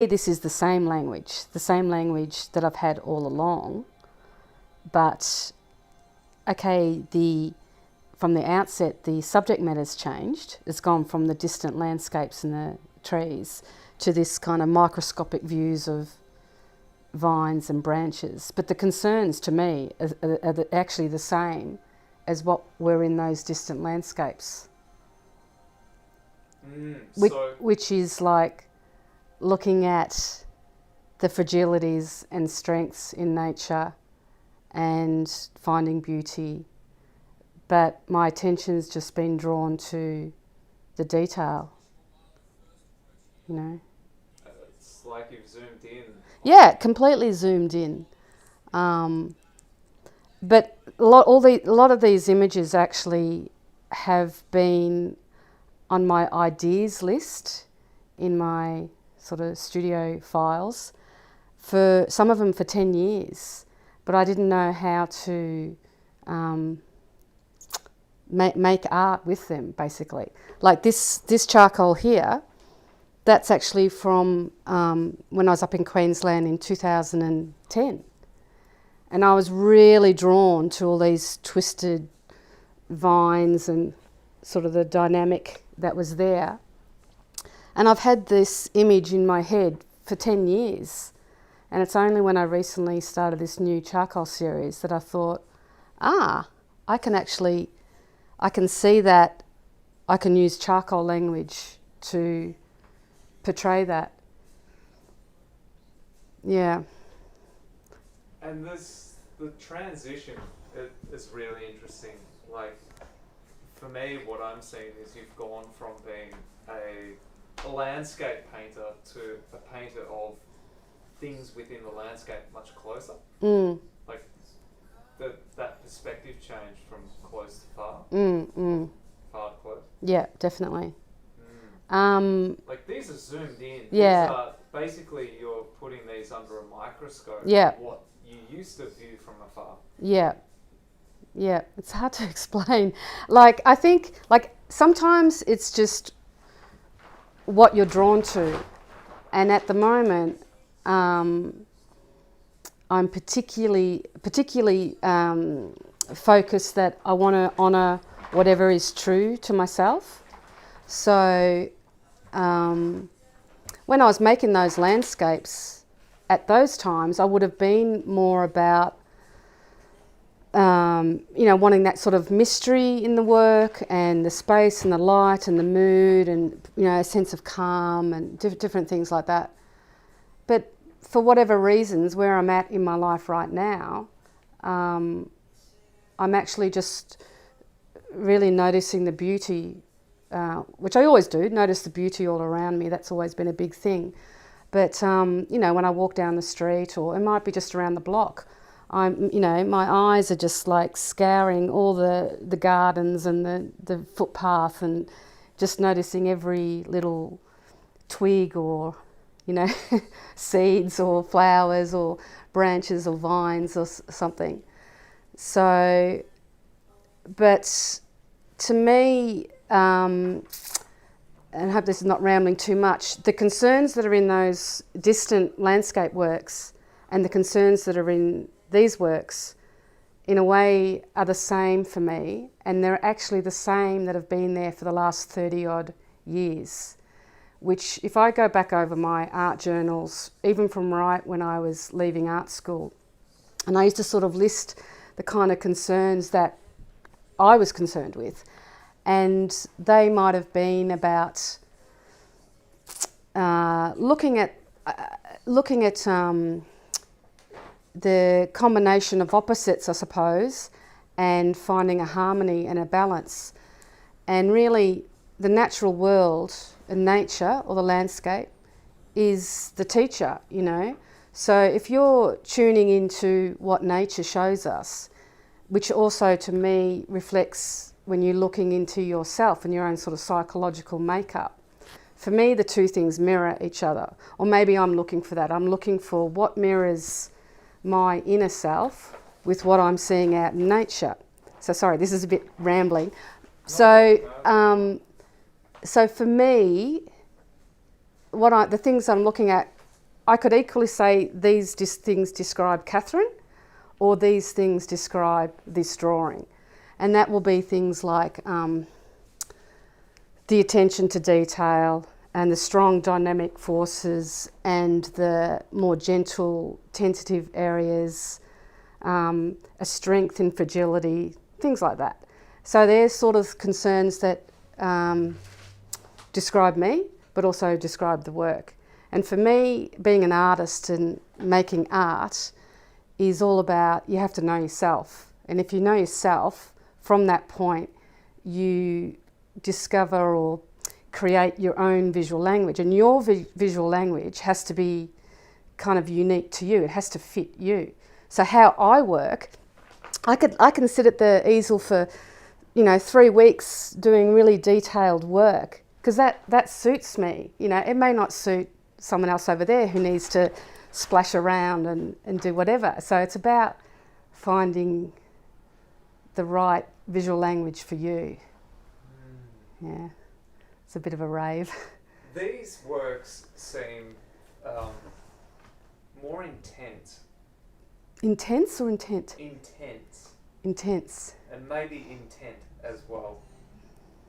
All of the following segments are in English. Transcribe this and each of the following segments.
this is the same language that I've had all along, but okay, from the outset, the subject matter's changed. It's gone from the distant landscapes and the trees to this kind of microscopic views of vines and branches. But the concerns to me are actually the same as what were in those distant landscapes. Which is like looking at the fragilities and strengths in nature and finding beauty. But my attention's just been drawn to the detail, you know. It's like you've zoomed in. Yeah, completely zoomed in. But a lot of these images actually have been on my ideas list in my sort of studio files, for some of them for 10 years, but I didn't know how to make art with them, basically. Like this charcoal here, that's actually from when I was up in Queensland in 2010. And I was really drawn to all these twisted vines and sort of the dynamic that was there. And I've had this image in my head for 10 years. And it's only when I recently started this new charcoal series that I thought, I can see that I can use charcoal language to portray that. Yeah. And the transition is really interesting. Like, for me, what I'm seeing is you've gone from being a landscape painter to a painter of things within the landscape much closer. Like that perspective change from close to far. Far to close. Yeah, definitely. Like these are zoomed in. Yeah. These are basically you're putting these under a microscope. Yeah. What you used to view from afar. Yeah. Yeah, it's hard to explain. Like, I think, like, sometimes it's just what you're drawn to. And at the moment, I'm particularly focused that I want to honour whatever is true to myself. So when I was making those landscapes at those times, I would have been more about wanting that sort of mystery in the work and the space and the light and the mood and, a sense of calm and different things like that. But for whatever reasons, where I'm at in my life right now, I'm actually just really noticing the beauty, which I always do, notice the beauty all around me. That's always been a big thing. But, when I walk down the street, or it might be just around the block, my eyes are just like scouring all the gardens and the footpath and just noticing every little twig or, seeds or flowers or branches or vines or something. So, but to me, and I hope this is not rambling too much, the concerns that are in those distant landscape works and the concerns that are in these works, in a way, are the same for me, and they're actually the same that have been there for the last 30-odd years, which, if I go back over my art journals, even from right when I was leaving art school, and I used to sort of list the kind of concerns that I was concerned with, and they might have been about looking at the combination of opposites, I suppose, and finding a harmony and a balance. And really, the natural world and nature, or the landscape, is the teacher, So if you're tuning into what nature shows us, which also to me reflects when you're looking into yourself and your own sort of psychological makeup, for me the two things mirror each other. Or maybe I'm looking for that. I'm looking for what mirrors my inner self with what I'm seeing out in nature. So sorry, this is a bit rambling. So for me, the things I'm looking at I could equally say these things describe Kathryn, or these things describe this drawing. And that will be things like the attention to detail and the strong dynamic forces and the more gentle, tentative areas, a strength in fragility, things like that. So they're sort of concerns that describe me, but also describe the work. And for me, being an artist and making art is all about, you have to know yourself. And if you know yourself, from that point, you discover or create your own visual language. And your visual language has to be kind of unique to you. It has to fit you. So how I work, I can sit at the easel for, 3 weeks doing really detailed work, because that suits me. It may not suit someone else over there who needs to splash around and do whatever. So it's about finding the right visual language for you. Yeah, it's a bit of a rave. These works seem more intense. Intense or intent? Intense. Intense. And maybe intent as well.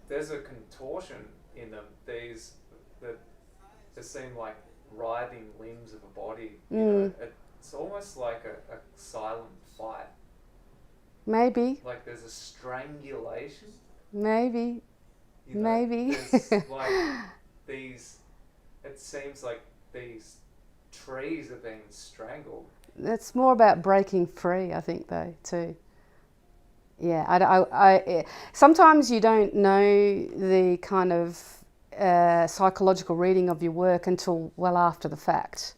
There's a contortion in them. These that seem like writhing limbs of a body. It's almost like a silent fight. Maybe. Like there's a strangulation. Maybe. Maybe. There's like these. It seems like these trees are being strangled. It's more about breaking free, I think, though, too. Yeah, I sometimes you don't know the kind of psychological reading of your work until well after the fact.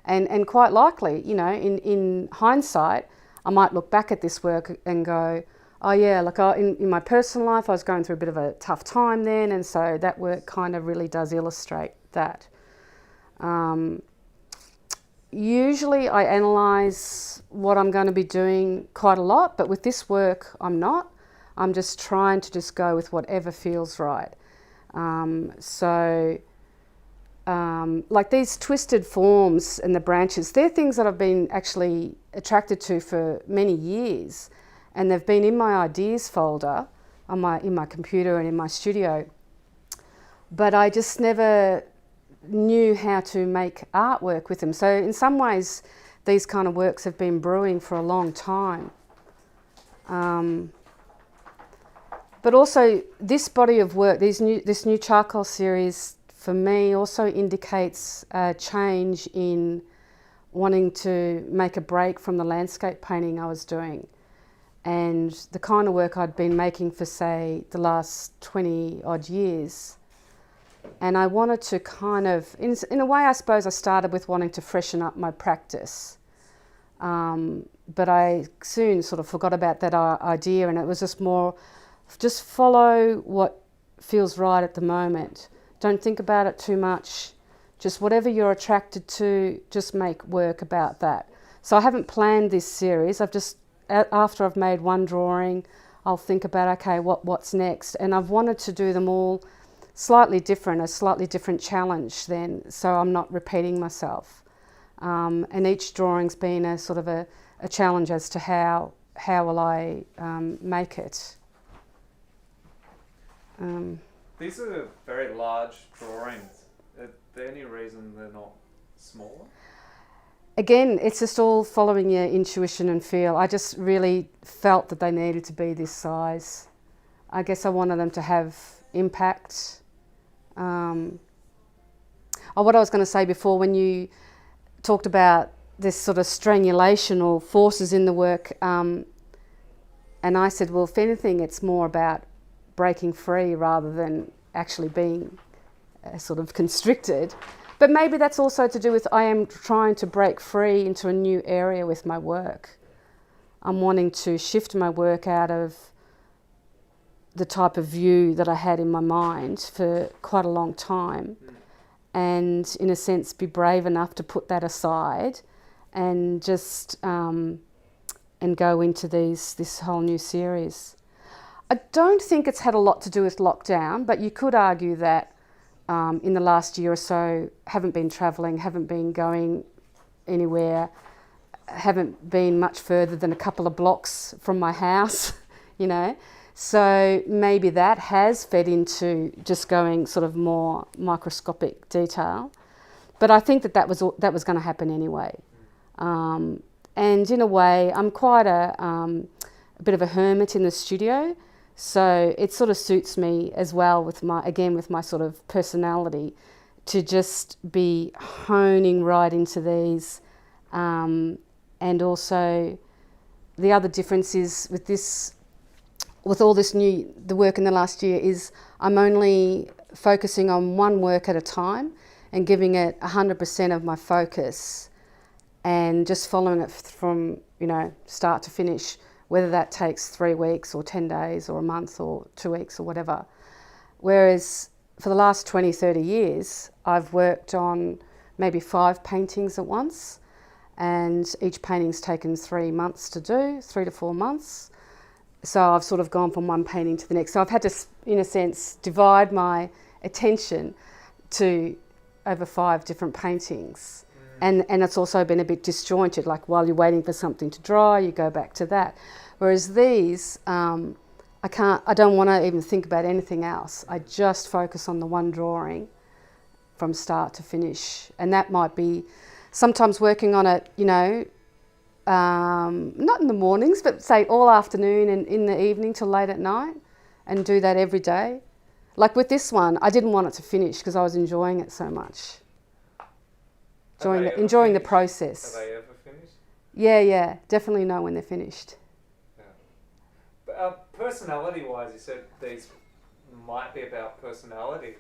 And quite likely, in hindsight, I might look back at this work and go, oh yeah, like in my personal life, I was going through a bit of a tough time then, and so that work kind of really does illustrate that. Usually I analyse what I'm going to be doing quite a lot, but with this work I'm not. I'm just trying to just go with whatever feels right. Like these twisted forms and the branches, they're things that I've been actually attracted to for many years, and they've been in my ideas folder in my computer and in my studio. But I just never knew how to make artwork with them. So in some ways, these kind of works have been brewing for a long time. But also this body of work, this new charcoal series, for me also indicates a change in wanting to make a break from the landscape painting I was doing and the kind of work I'd been making for, say, the last 20 odd years. And I wanted to kind of, in a way, I suppose I started with wanting to freshen up my practice. But I soon sort of forgot about that idea, and it was just more, just follow what feels right at the moment. Don't think about it too much. Just whatever you're attracted to, just make work about that. So I haven't planned this series. I've just, after I've made one drawing, I'll think about, okay, what's next? And I've wanted to do them all slightly different, a slightly different challenge then, so I'm not repeating myself. And each drawing's been a sort of a challenge as to how will I make it. These are very large drawings. Is there any reason they're not smaller? Again, it's just all following your intuition and feel. I just really felt that they needed to be this size. I guess I wanted them to have impact. What I was going to say before, when you talked about this sort of strangulation or forces in the work, and I said, well, if anything, it's more about breaking free rather than actually being sort of constricted. But maybe that's also to do with I am trying to break free into a new area with my work. I'm wanting to shift my work out of the type of view that I had in my mind for quite a long time, and in a sense be brave enough to put that aside and just and go into this whole new series. I don't think it's had a lot to do with lockdown, but you could argue that in the last year or so, haven't been travelling, haven't been going anywhere, haven't been much further than a couple of blocks from my house, you know. So maybe that has fed into just going sort of more microscopic detail. But I think that was going to happen anyway. And in a way, I'm quite a bit of a hermit in the studio. So it sort of suits me as well with my sort of personality to just be honing right into these. And also the other difference is with all this the work in the last year is I'm only focusing on one work at a time and giving it 100% of my focus and just following it from, start to finish, whether that takes 3 weeks or 10 days or a month or 2 weeks or whatever. Whereas for the last 20, 30 years, I've worked on maybe 5 paintings at once, and each painting's taken 3 months to do, 3 to 4 months. So I've sort of gone from one painting to the next. So I've had to, in a sense, divide my attention to over 5 different paintings. And it's also been a bit disjointed, like while you're waiting for something to dry, you go back to that. Whereas these, I don't want to even think about anything else. I just focus on the one drawing from start to finish. And that might be sometimes working on it, not in the mornings, but say all afternoon and in the evening till late at night, and do that every day. Like with this one, I didn't want it to finish because I was enjoying it so much. Enjoying the process. Are they ever finished? Yeah, definitely know when they're finished. Yeah. But personality-wise, you said these might be about personality.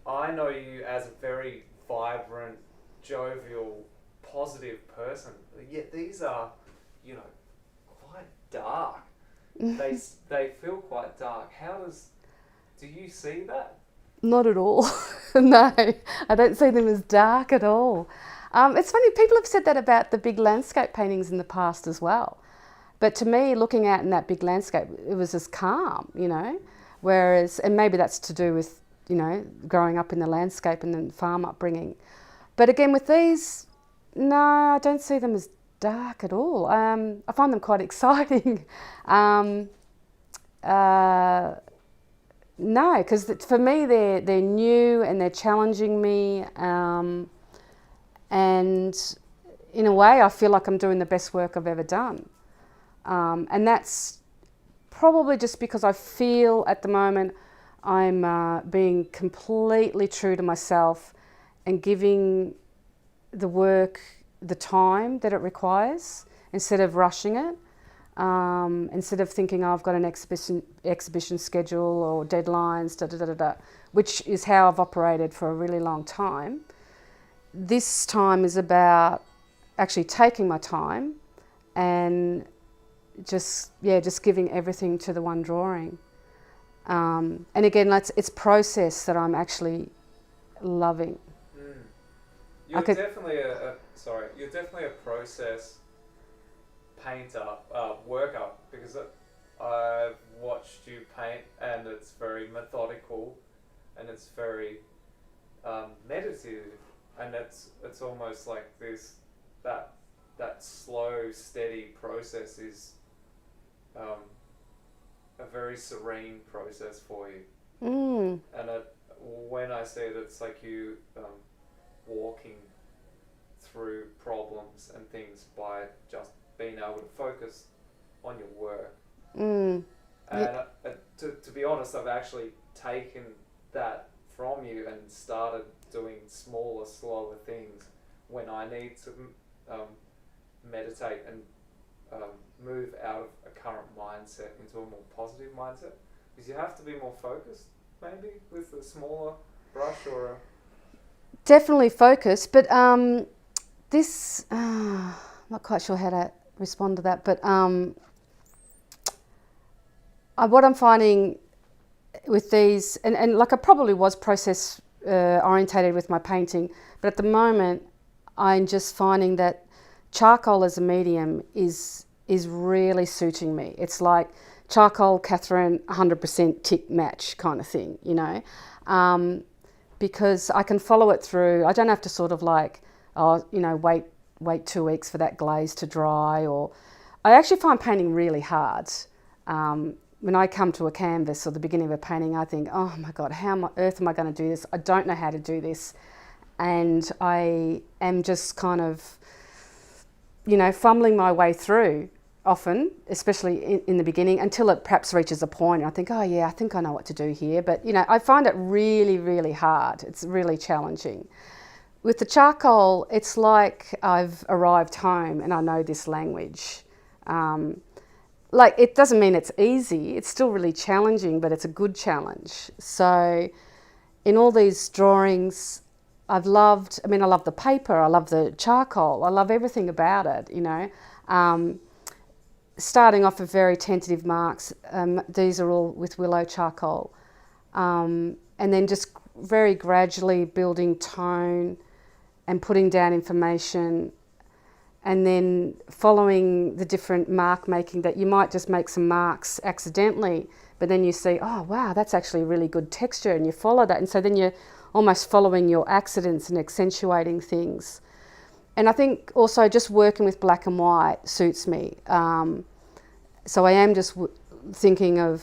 I know you as a very vibrant, jovial, positive person. Yet these are, quite dark. They feel quite dark. Do you see that? Not at all. No, I don't see them as dark at all. It's funny, people have said that about the big landscape paintings in the past as well. But to me, looking out in that big landscape, it was just calm, Whereas, and maybe that's to do with, growing up in the landscape and then farm upbringing. But again, with these, no, I don't see them as dark at all. I find them quite exciting. No, because for me they're new and they're challenging me, and in a way I feel like I'm doing the best work I've ever done, and that's probably just because I feel at the moment I'm being completely true to myself and giving the work the time that it requires instead of rushing it. Instead of thinking, I've got an exhibition schedule or deadlines, which is how I've operated for a really long time. This time is about actually taking my time and just giving everything to the one drawing. And again, it's process that I'm actually loving. You're definitely a process painter, worker, because I've watched you paint and it's very methodical and it's very meditative, and it's almost like that slow, steady process is a very serene process for you. And when I say that, it's like you walking through problems and things by just being able to focus on your work. And to be honest, I've actually taken that from you and started doing smaller, slower things when I need to meditate and move out of a current mindset into a more positive mindset. Because you have to be more focused, maybe, with a smaller brush or a... Definitely focused, but this... I'm not quite sure how to respond to that, but what I'm finding with these, and like I probably was process orientated with my painting, but at the moment I'm just finding that charcoal as a medium is really suiting me. It's like charcoal, Kathryn, 100% tick match kind of thing, you know, because I can follow it through. I don't have to sort of like, wait 2 weeks for that glaze to dry. Or I actually find painting really hard. When I come to a canvas or the beginning of a painting, I think, oh my God, how on earth am I going to do this? I don't know how to do this. And I am just kind of, fumbling my way through often, especially in the beginning, until it perhaps reaches a point and I think, oh yeah, I think I know what to do here. But, I find it really, really hard. It's really challenging. With the charcoal, it's like I've arrived home and I know this language. It doesn't mean it's easy. It's still really challenging, but it's a good challenge. So in all these drawings, I love the paper, I love the charcoal, I love everything about it, starting off with very tentative marks. These are all with willow charcoal. And then just very gradually building tone and putting down information, and then following the different mark making, that you might just make some marks accidentally, but then you see, oh wow, that's actually a really good texture, and you follow that. And so then you're almost following your accidents and accentuating things. And I think also just working with black and white suits me. So I am just thinking of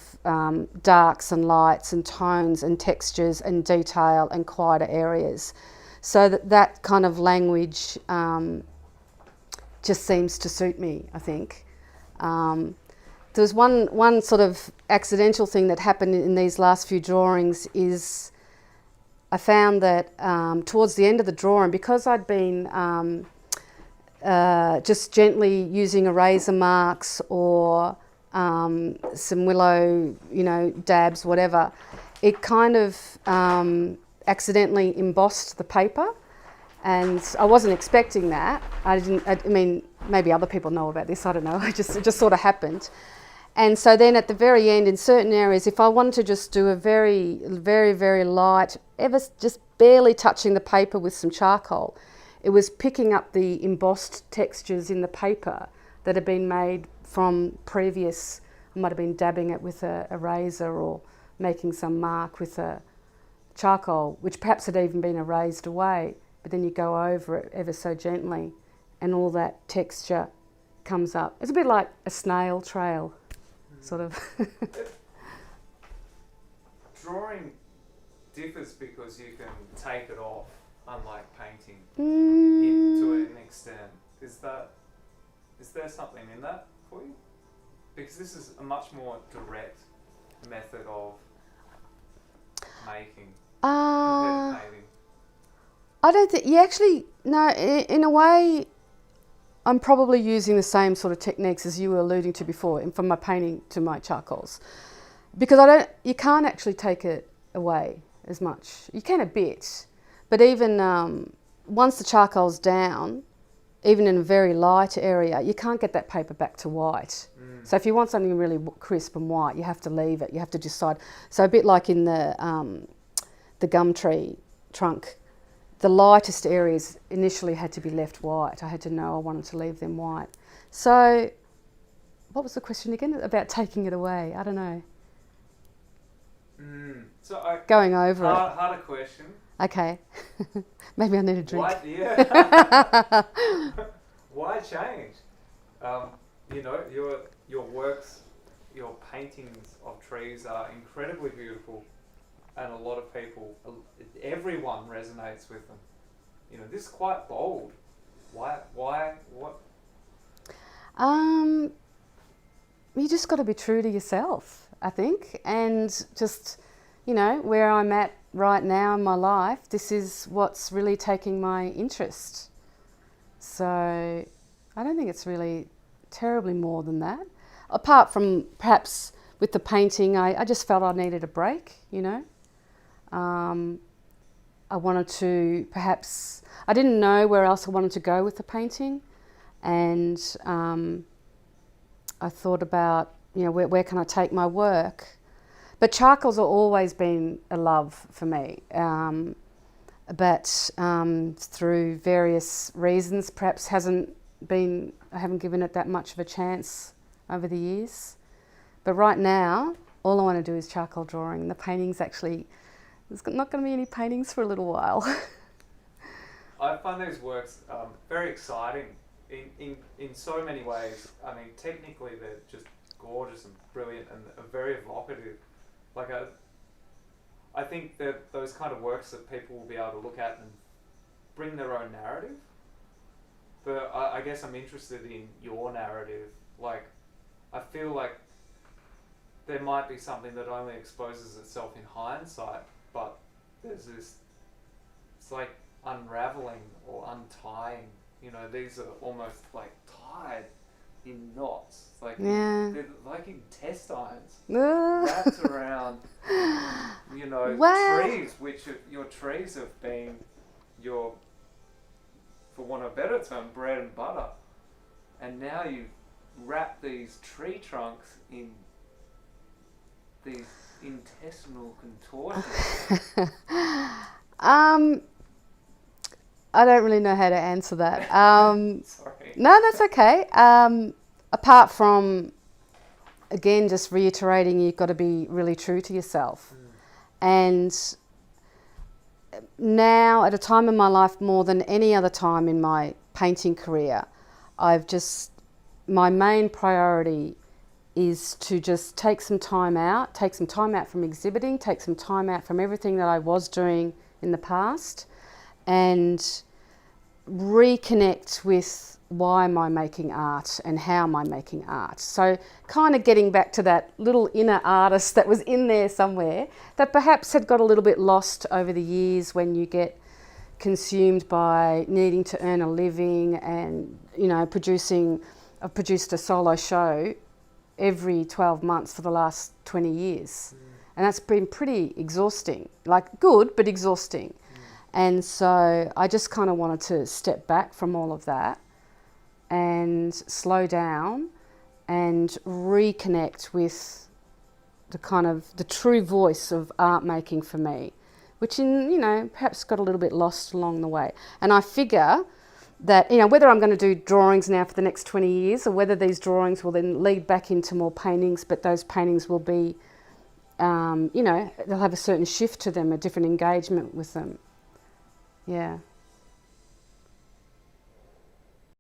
darks and lights and tones and textures and detail and quieter areas. So that kind of language just seems to suit me, I think. There was one sort of accidental thing that happened in these last few drawings is I found that towards the end of the drawing, because I'd been just gently using eraser marks or some willow, dabs, whatever, it kind of accidentally embossed the paper. And I wasn't expecting that. Maybe other people know about this, I don't know. It just sort of happened. And so then at the very end, in certain areas, if I wanted to just do a very, very, very light, just barely touching the paper with some charcoal, it was picking up the embossed textures in the paper that had been made from previous. I might have been dabbing it with a razor or making some mark with a charcoal, which perhaps had even been erased away. But then you go over it ever so gently and all that texture comes up. It's a bit like a snail trail, sort of. Drawing differs because you can take it off, unlike painting, to an extent. Is there something in that for you? Because this is a much more direct method of making compared to painting. I don't think, no, in a way, I'm probably using the same sort of techniques as you were alluding to before, from my painting to my charcoals. Because you can't actually take it away as much. You can a bit, but even once the charcoal's down, even in a very light area, you can't get that paper back to white. So if you want something really crisp and white, you have to leave it, you have to decide. So a bit like in the gum tree trunk, the lightest areas initially had to be left white. I had to know I wanted to leave them white. So what was the question again about taking it away? I don't know. Going over it. Harder question. Okay. Maybe I need a drink. Why change? Your works, your paintings of trees are incredibly beautiful. And a lot of people, everyone resonates with them. This is quite bold. Why, what? You just got to be true to yourself, I think. And just, where I'm at right now in my life, this is what's really taking my interest. So I don't think it's really terribly more than that. Apart from perhaps with the painting, I just felt I needed a break, I wanted to I didn't know where else I wanted to go with the painting, and I thought about, where can I take my work? But charcoal's always been a love for me, but through various reasons, perhaps I haven't given it that much of a chance over the years. But right now, all I want to do is charcoal drawing. The paintings actually, there's not going to be any paintings for a little while. I find those works very exciting in so many ways. I mean, technically they're just gorgeous and brilliant and are very evocative. Like I think that those kind of works that people will be able to look at and bring their own narrative. But I guess I'm interested in your narrative. Like, I feel like there might be something that only exposes itself in hindsight, but there's this, it's like unraveling or untying. You know, these are almost like tied in knots, like they're like intestines wrapped around, you know, trees, which are your trees have been your, for want of a better term, bread and butter, and now you wrap these tree trunks in these intestinal contortions. I don't really know how to answer that. Sorry. No, that's okay. Apart from, again, just reiterating, you've got to be really true to yourself. And now, at a time in my life more than any other time in my painting career, my main priority is to just take some time out from exhibiting, take some time out from everything that I was doing in the past, and reconnect with why am I making art and how am I making art. So kind of getting back to that little inner artist that was in there somewhere that perhaps had got a little bit lost over the years when you get consumed by needing to earn a living and, you know, I've produced a solo show every 12 months for the last 20 years. And that's been pretty exhausting, like good, but exhausting. And so I just kind of wanted to step back from all of that and slow down and reconnect with the true voice of art making for me, which perhaps got a little bit lost along the way. And I figure that, whether I'm going to do drawings now for the next 20 years or whether these drawings will then lead back into more paintings, but those paintings will be, they'll have a certain shift to them, a different engagement with them. Yeah.